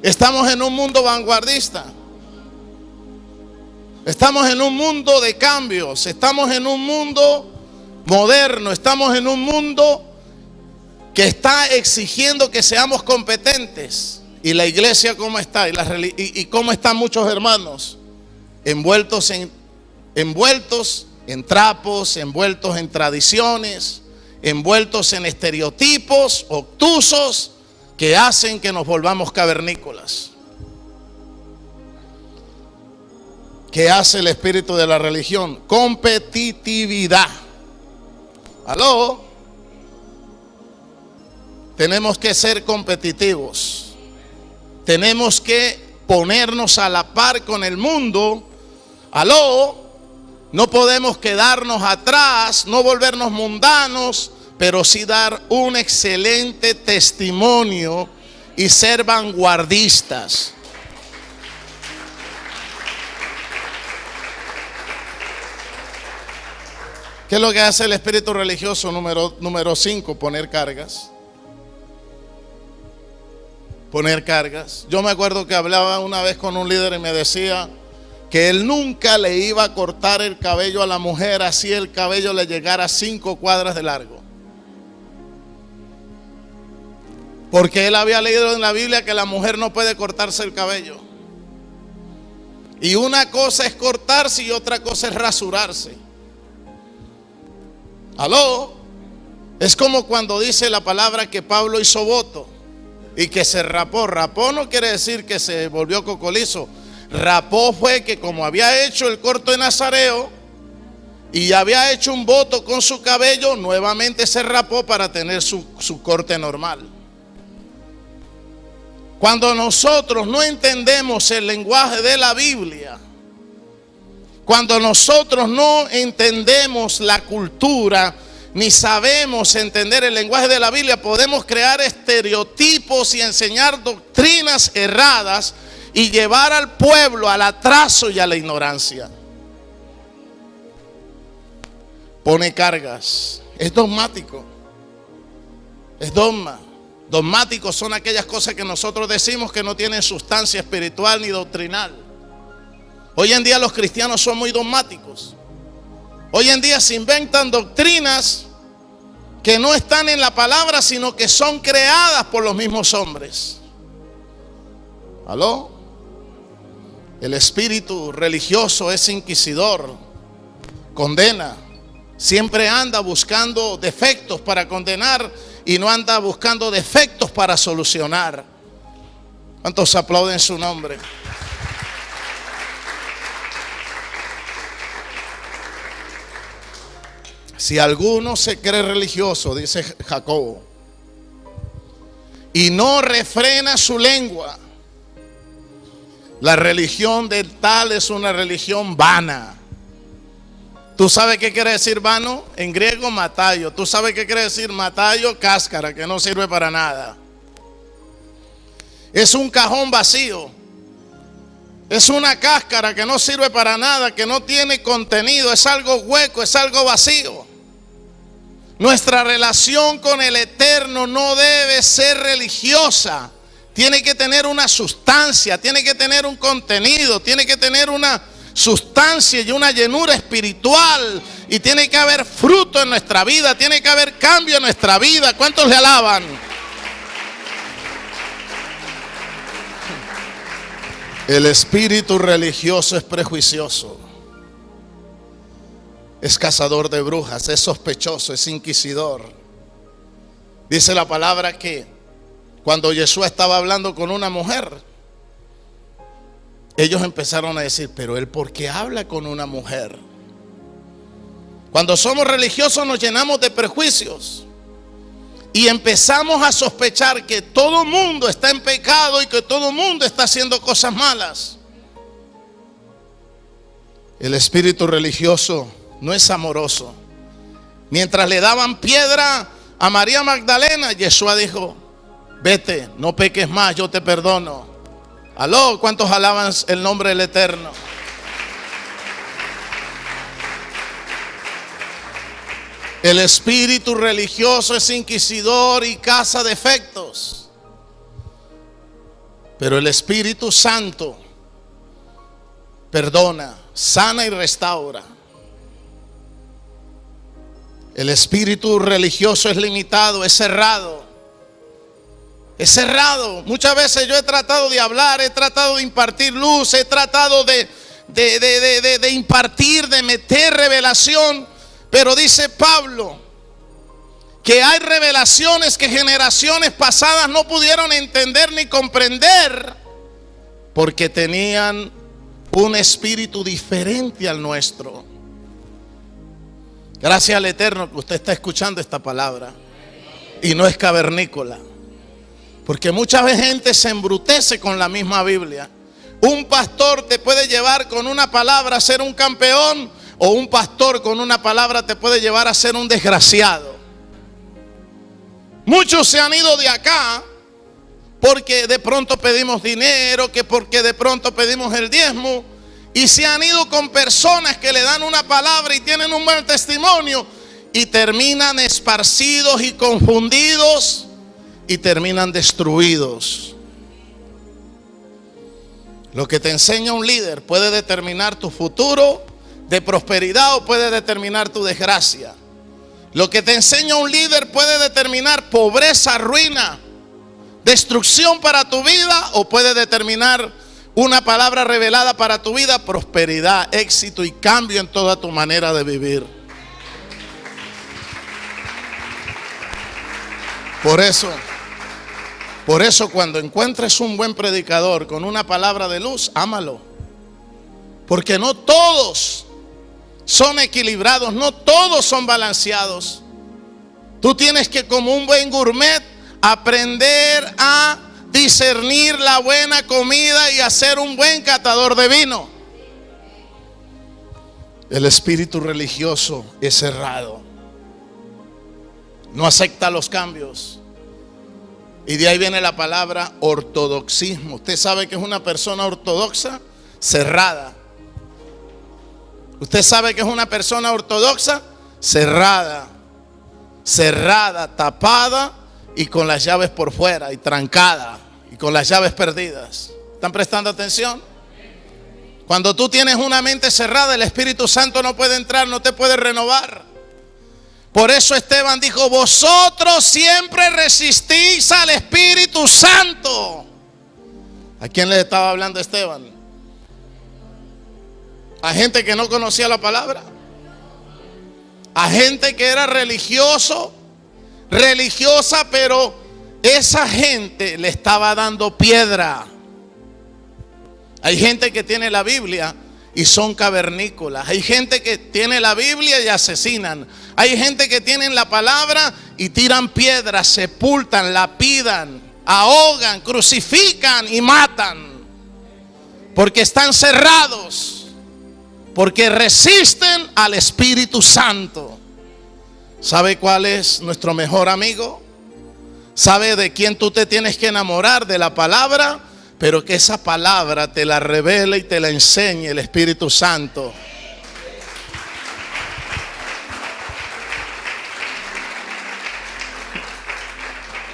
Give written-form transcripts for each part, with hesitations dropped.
Estamos en un mundo vanguardista. Estamos en un mundo de cambios. Estamos en un mundo moderno. Estamos en un mundo que está exigiendo que seamos competentes. Y la iglesia, ¿cómo está? Y cómo están muchos hermanos envueltos en trapos, envueltos en tradiciones, envueltos en estereotipos obtusos que hacen que nos volvamos cavernícolas. ¿Qué hace el espíritu de la religión? Competitividad. ¿Aló? Tenemos que ser competitivos. Tenemos que ponernos a la par con el mundo. ¿Aló? No podemos quedarnos atrás, no volvernos mundanos, pero sí dar un excelente testimonio y ser vanguardistas. ¿Qué es lo que hace el espíritu religioso? Número 5, poner cargas. Poner cargas. Yo me acuerdo que hablaba una vez con un líder y me decía que él nunca le iba a cortar el cabello a la mujer así el cabello le llegara a 5 cuadras de largo. Porque él había leído en la Biblia que la mujer no puede cortarse el cabello. Y una cosa es cortarse y otra cosa es rasurarse. ¿Aló? Es como cuando dice la palabra que Pablo hizo voto y que se rapó. Rapó no quiere decir que se volvió cocolizo. Rapó fue que como había hecho el corto de Nazareo y había hecho un voto con su cabello, nuevamente se rapó para tener su corte normal. Cuando nosotros no entendemos el lenguaje de la Biblia, cuando nosotros no entendemos la cultura, ni sabemos entender el lenguaje de la Biblia, podemos crear estereotipos y enseñar doctrinas erradas y llevar al pueblo al atraso y a la ignorancia. Pone cargas. Es dogmático. Es dogma. Dogmáticos son aquellas cosas que nosotros decimos que no tienen sustancia espiritual ni doctrinal. Hoy en día los cristianos son muy dogmáticos. Hoy en día se inventan doctrinas que no están en la palabra, sino que son creadas por los mismos hombres. ¿Aló? El espíritu religioso es inquisidor, condena. Siempre anda buscando defectos para condenar y no anda buscando defectos para solucionar. ¿Cuántos aplauden su nombre? Si alguno se cree religioso, dice Jacobo, y no refrena su lengua, la religión del tal es una religión vana. ¿Tú sabes qué quiere decir vano? En griego, matayo. ¿Tú sabes qué quiere decir matayo? Cáscara, que no sirve para nada. Es un cajón vacío. Es una cáscara que no sirve para nada, que no tiene contenido. Es algo hueco, es algo vacío. Nuestra relación con el Eterno no debe ser religiosa. Tiene que tener una sustancia, tiene que tener un contenido, tiene que tener una sustancia y una llenura espiritual. Y tiene que haber fruto en nuestra vida, tiene que haber cambio en nuestra vida. ¿Cuántos le alaban? El espíritu religioso es prejuicioso. Es cazador de brujas, es sospechoso, es inquisidor. Dice la palabra que cuando Jesús estaba hablando con una mujer, ellos empezaron a decir, pero él ¿por qué habla con una mujer? Cuando somos religiosos nos llenamos de prejuicios y empezamos a sospechar que todo mundo está en pecado y que todo mundo está haciendo cosas malas. El espíritu religioso no es amoroso. Mientras le daban piedra a María Magdalena, Yeshua dijo, vete, no peques más, yo te perdono. Aló, ¿cuántos alaban el nombre del Eterno? El espíritu religioso es inquisidor y caza defectos. Pero el Espíritu Santo perdona, sana y restaura. El espíritu religioso es limitado, es cerrado. Es cerrado. Muchas veces yo he tratado de hablar, he tratado de impartir luz, he tratado de impartir, de meter revelación. Pero dice Pablo que hay revelaciones que generaciones pasadas no pudieron entender ni comprender porque tenían un espíritu diferente al nuestro. Gracias al Eterno que usted está escuchando esta palabra y no es cavernícola. Porque mucha gente se embrutece con la misma Biblia. Un pastor te puede llevar con una palabra a ser un campeón, o un pastor con una palabra te puede llevar a ser un desgraciado. Muchos se han ido de acá porque de pronto pedimos dinero, que porque de pronto pedimos el diezmo, y se han ido con personas que le dan una palabra y tienen un buen testimonio y terminan esparcidos y confundidos y terminan destruidos. Lo que te enseña un líder puede determinar tu futuro de prosperidad o puede determinar tu desgracia. Lo que te enseña un líder puede determinar pobreza, ruina, destrucción para tu vida, o puede determinar una palabra revelada para tu vida, prosperidad, éxito y cambio en toda tu manera de vivir. Por eso cuando encuentres un buen predicador con una palabra de luz, ámalo. Porque no todos son equilibrados, no todos son balanceados. Tú tienes que, como un buen gourmet, aprender a discernir la buena comida y hacer un buen catador de vino. El espíritu religioso es cerrado, no acepta los cambios. Y de ahí viene la palabra ortodoxismo. Usted sabe que es una persona ortodoxa, cerrada. Usted sabe que es una persona ortodoxa, cerrada, tapada y con las llaves por fuera y trancada y con las llaves perdidas. ¿Están prestando atención? Cuando tú tienes una mente cerrada, el Espíritu Santo no puede entrar, no te puede renovar. Por eso Esteban dijo: vosotros siempre resistís al Espíritu Santo. ¿A quién le estaba hablando Esteban? ¿A gente que no conocía la palabra? ¿A gente que era religiosa, pero esa gente le estaba dando piedra? Hay gente que tiene la Biblia y son cavernícolas. Hay gente que tiene la Biblia y asesinan. Hay gente que tiene la palabra y tiran piedras, sepultan, lapidan, ahogan, crucifican y matan. Porque están cerrados, porque resisten al Espíritu Santo. ¿Sabe cuál es nuestro mejor amigo? ¿Sabe de quién tú te tienes que enamorar? De la palabra, pero que esa palabra te la revele y te la enseñe el Espíritu Santo.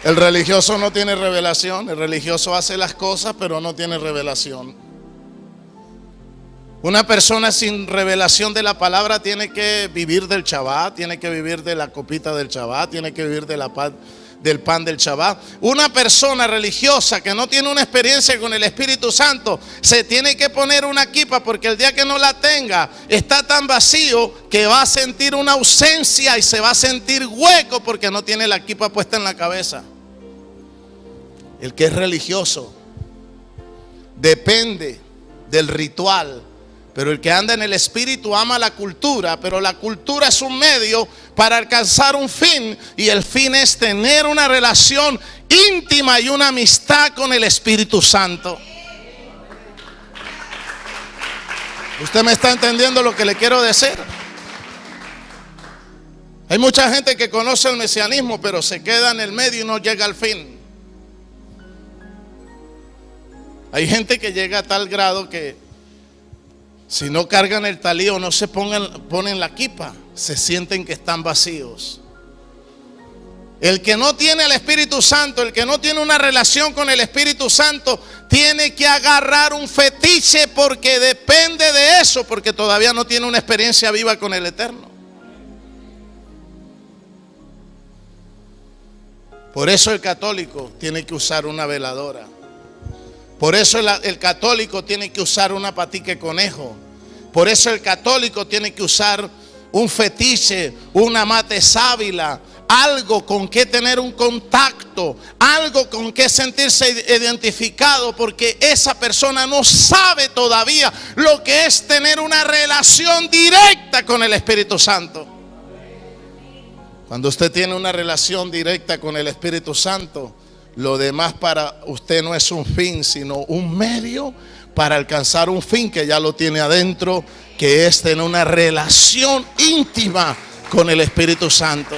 El religioso no tiene revelación. El religioso hace las cosas pero no tiene revelación. Una persona sin revelación de la palabra tiene que vivir del Shabbat, tiene que vivir de la copita del Shabbat, tiene que vivir del pan del Shabbat. Una persona religiosa que no tiene una experiencia con el Espíritu Santo se tiene que poner una kipa, porque el día que no la tenga está tan vacío que va a sentir una ausencia y se va a sentir hueco porque no tiene la kipa puesta en la cabeza. El que es religioso depende del ritual, pero el que anda en el Espíritu ama la cultura, pero la cultura es un medio para alcanzar un fin, y el fin es tener una relación íntima y una amistad con el Espíritu Santo. ¿Usted me está entendiendo lo que le quiero decir? Hay mucha gente que conoce el mesianismo, pero se queda en el medio y no llega al fin. Hay gente que llega a tal grado que si no cargan el talí o no se ponen la kipa, se sienten que están vacíos. El que no tiene el Espíritu Santo, el que no tiene una relación con el Espíritu Santo, tiene que agarrar un fetiche porque depende de eso, porque todavía no tiene una experiencia viva con el Eterno. Por eso el católico tiene que usar una veladora. Por eso el católico tiene que usar una patica de conejo. Por eso el católico tiene que usar un fetiche, una mate sábila, algo con que tener un contacto, algo con que sentirse identificado, porque esa persona no sabe todavía lo que es tener una relación directa con el Espíritu Santo. Cuando usted tiene una relación directa con el Espíritu Santo, lo demás para usted no es un fin, sino un medio para alcanzar un fin que ya lo tiene adentro, que es tener una relación íntima con el Espíritu Santo.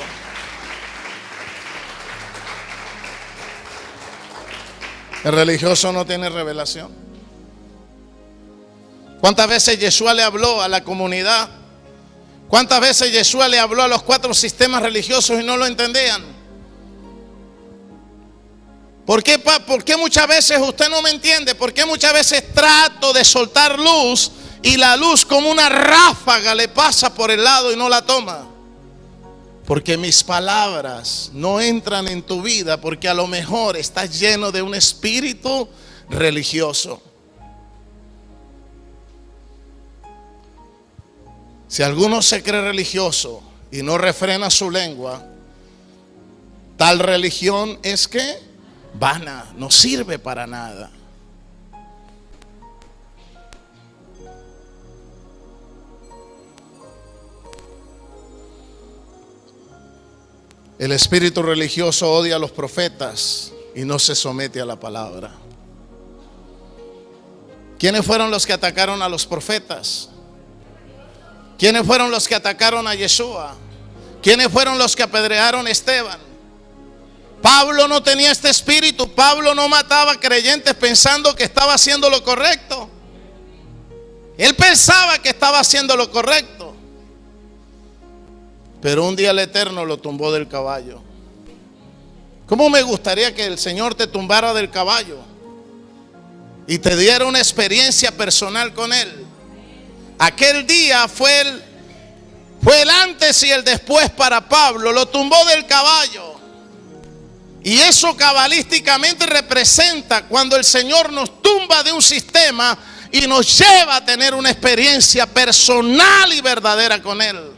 El religioso no tiene revelación. ¿Cuántas veces Yeshua le habló a la comunidad? ¿Cuántas veces Yeshua le habló a los 4 sistemas religiosos y no lo entendían? ¿Por qué muchas veces usted no me entiende? ¿Por qué muchas veces trato de soltar luz y la luz como una ráfaga le pasa por el lado y no la toma? Porque mis palabras no entran en tu vida, porque a lo mejor estás lleno de un espíritu religioso. Si alguno se cree religioso y no refrena su lengua, tal religión es que vana, no sirve para nada. El espíritu religioso odia a los profetas y no se somete a la palabra. ¿Quiénes fueron los que atacaron a los profetas? ¿Quiénes fueron los que atacaron a Yeshua? ¿Quiénes fueron los que apedrearon a Esteban? Pablo no tenía este espíritu. Pablo no mataba creyentes pensando que estaba haciendo lo correcto. Él pensaba que estaba haciendo lo correcto. Pero un día el Eterno lo tumbó del caballo. ¿Cómo me gustaría que el Señor te tumbara del caballo y te diera una experiencia personal con Él? Aquel día fue el antes y el después para Pablo. Lo tumbó del caballo. Y eso cabalísticamente representa cuando el Señor nos tumba de un sistema y nos lleva a tener una experiencia personal y verdadera con Él.